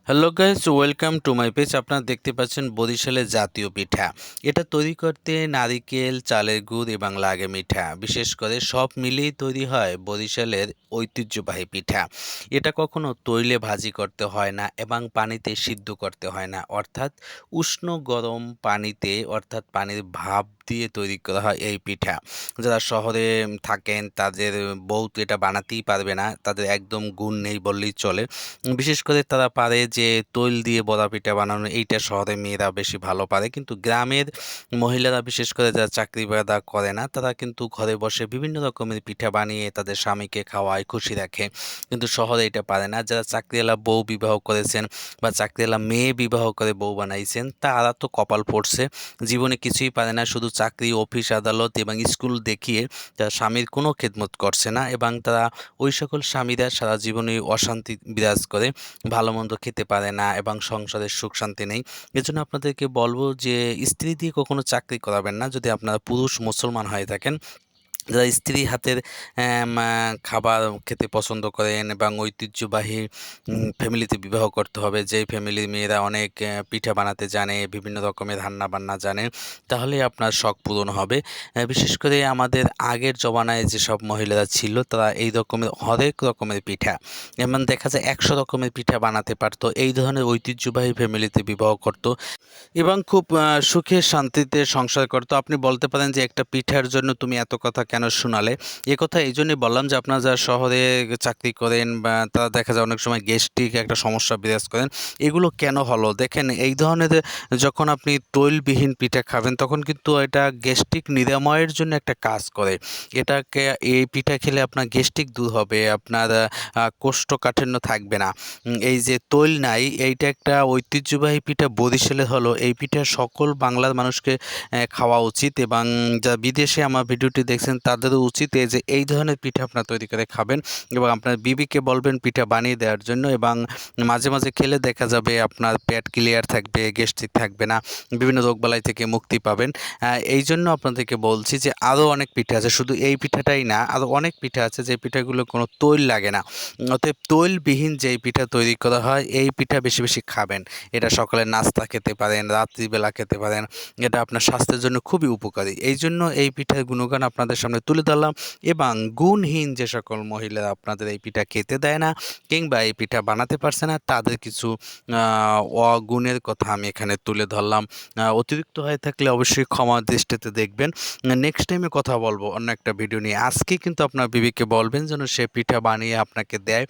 Hello guys, welcome to my page. আপনারা দেখতে পাচ্ছেন বরিশালের জাতীয় পিঠা। এটা তৈরি করতে নারিকেল, চালের গুড় এবং লাগে মিঠা। বিশেষ করে সব মিলিয়েই তৈরি হয় বরিশালের ঐতিহ্যবাহী পিঠা। এটা কখনো তৈলে ভাজি করতে হয় না এবং পানিতে সিদ্ধ করতে হয় না। অর্থাৎ উষ্ণ গরম পানিতে অর্থাৎ পানির ভাপ দিয়ে তৈরি করা হয় এই পিঠা। যারা শহরে থাকেন তাদের বউ তো এটা বানাতেই পারবে না। তাদের একদম গুণ নেই বললেই চলে। বিশেষ করে তারা পারে যে তৈল দিয়ে বড়া পিঠা বানানো, এইটা শহরের মেয়েরা বেশি ভালো পারে। কিন্তু গ্রামের মহিলারা বিশেষ করে যারা চাকরি-বাকরি করে না, তারা কিন্তু ঘরে বসে বিভিন্ন রকমের পিঠা বানিয়ে তাদের স্বামীকে খাওয়ায়, খুশি রাখে। কিন্তু শহরে এটা পারে না। যারা চাকরিওয়ালা বউ বিবাহ করেছেন বা চাকরিওয়ালা মেয়ে বিবাহ করে বউ বানাইছেন, তারা তো কপাল পড়ছে। জীবনে কিছুই পারে না। শুধু চাকরি, অফিস, আদালত এবং স্কুল দেখিয়ে তারা স্বামীর কোনো খেদমত করছে না এবং তারা ওই সকল স্বামীরা সারা জীবনেই অশান্তি বিরাজ করে, ভালো-মন্দ খেতে পারে না এবং সংসারে সুখ-শান্তি নেই। এজন্য আপনাদেরকে বলব যে স্ত্রী দিয়ে কখনো চাকরি করাবেন না যদি আপনারা পুরুষ মুসলমান হয়ে থাকেন। যারা স্ত্রী হাতের খাবার খেতে পছন্দ করেন এবং ঐতিহ্যবাহী ফ্যামিলিতে বিবাহ করতে হবে, যেই ফ্যামিলির মেয়েরা অনেক পিঠা বানাতে জানে, বিভিন্ন রকমের রান্না-বান্না জানে, তাহলেই আপনার শখ পূরণ হবে। বিশেষ করে আমাদের আগের জমানায় যেসব মহিলারা ছিল, তারা এই রকমের হরেক রকমের পিঠা, যেমন দেখা যায় ১০০ রকমের পিঠা বানাতে পারত। এই ধরনের ঐতিহ্যবাহী ফ্যামিলিতে বিবাহ করত এবং খুব সুখে শান্তিতে সংসার করতো। আপনি বলতে পারেন যে একটা পিঠার জন্য তুমি এত কথা কেন শোনালে? একথা এইজন্যই বললাম যে আপনারা যারা শহরে চাকরি করেন বা তারা দেখা যায় অনেক সময় গ্যাস্ট্রিক একটা সমস্যা বিরাজ করেন। এগুলো কেন হলো? দেখেন এই ধরনের যখন আপনি তৈলবিহীন পিঠা খাবেন তখন কিন্তু এটা গ্যাস্ট্রিক নিরাময়ের জন্য একটা কাজ করে। এটাকে এই পিঠা খেলে আপনার গ্যাস্ট্রিক দূর হবে, আপনার কোষ্ঠকাঠিন্য থাকবে না। এই যে তৈল নাই, এইটা একটা ঐতিহ্যবাহী পিঠা বরিশালের হলো। এই পিঠা সকল বাংলার মানুষকে খাওয়া উচিত এবং যারা বিদেশে আমার ভিডিওটি দেখছেন তাদেরও উচিত যে এই ধরনের পিঠা আপনারা তৈরি করে খাবেন এবং আপনার বিবিকে বলবেন পিঠা বানিয়ে দেওয়ার জন্য এবং মাঝে মাঝে খেলে দেখা যাবে আপনার পেট ক্লিয়ার থাকবে, গ্যাস্ট্রিক থাকবে না, বিভিন্ন রোগবালাই থেকে মুক্তি পাবেন। এই জন্য আপনাদেরকে বলছি যে আরও অনেক পিঠা আছে, শুধু এই পিঠাটাই না, আরও অনেক পিঠা আছে যে পিঠাগুলো কোনো তৈল লাগে না। অতএব তৈলবিহীন যেই পিঠা তৈরি করা হয় এই পিঠা বেশি বেশি খাবেন। এটা সকালে নাস্তা খেতে পারেন, রাত্রিবেলা খেতে পারেন। এটা আপনার স্বাস্থ্যের জন্য খুবই উপকারী। এই জন্য এই পিঠার গুণগান আপনাদের সামনে তুলে ধরলাম এবং গুণহীন যে সকল মহিলারা আপনাদের এই পিঠা খেতে দেয় না কিংবা এই পিঠা বানাতে পারছে না তাদের কিছু অগুণের কথা আমি এখানে তুলে ধরলাম। অতিরিক্ত হয়ে থাকলে অবশ্যই ক্ষমা দৃষ্টিতে দেখবেন। নেক্সট টাইমে কথা বলবো অন্য একটা ভিডিও নিয়ে। আজকে কিন্তু আপনার বিবিকে বলবেন যেন সে পিঠা বানিয়ে আপনাকে দেয়।